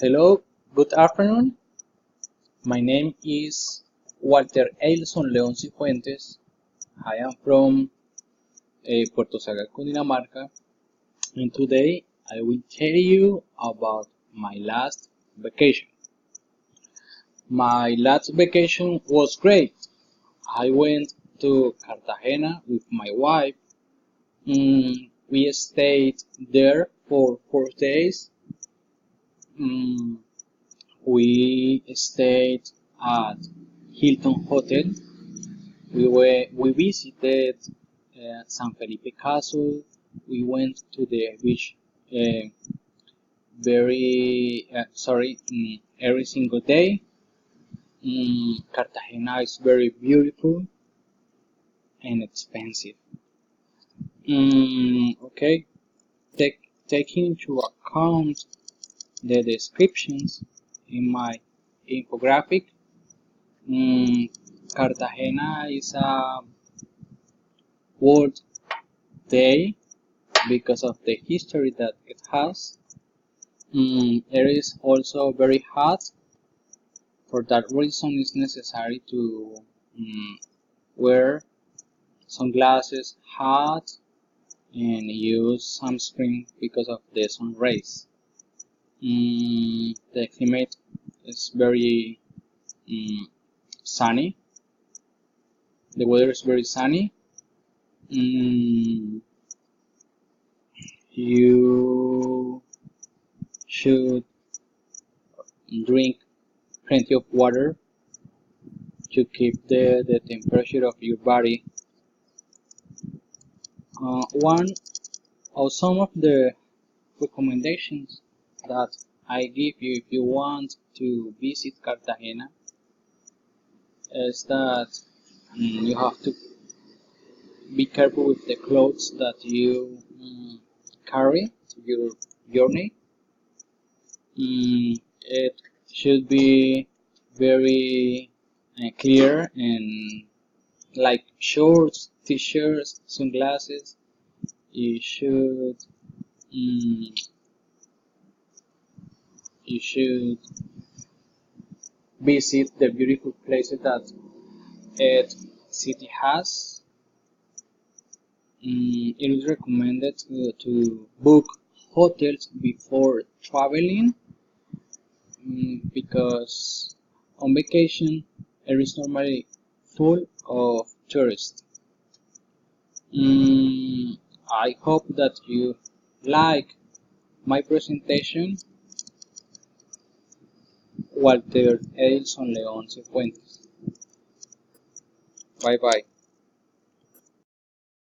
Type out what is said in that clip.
Hello, good afternoon. My name is Walter Eilson León Cifuentes. I am from Puerto Sagar, Cundinamarca, and today I will tell you about my last vacation. My last vacation was great. I went to Cartagena with my wife. We stayed there for 4 days. Mm, we stayed at Hilton Hotel. We visited San Felipe Castle. We went to the beach every single day. Cartagena is very beautiful and expensive. Okay, taking into account the descriptions in my infographic, Cartagena is a world day because of the history that it has. It is also very hot. For that reason, it's necessary to wear sunglasses, hat, and use sunscreen because of the sun rays. The climate is very sunny. The weather is very sunny. You should drink plenty of water to keep the temperature of your body. Some of the recommendations that I give you if you want to visit Cartagena is that you have to be careful with the clothes that you carry to your journey. It should be very clear and like shorts, t-shirts, sunglasses. You should visit the beautiful places that each city has. It is recommended to book hotels before traveling because on vacation it is normally full of tourists. I hope that you like my presentation. Walter Edison León Cifuentes. Bye bye.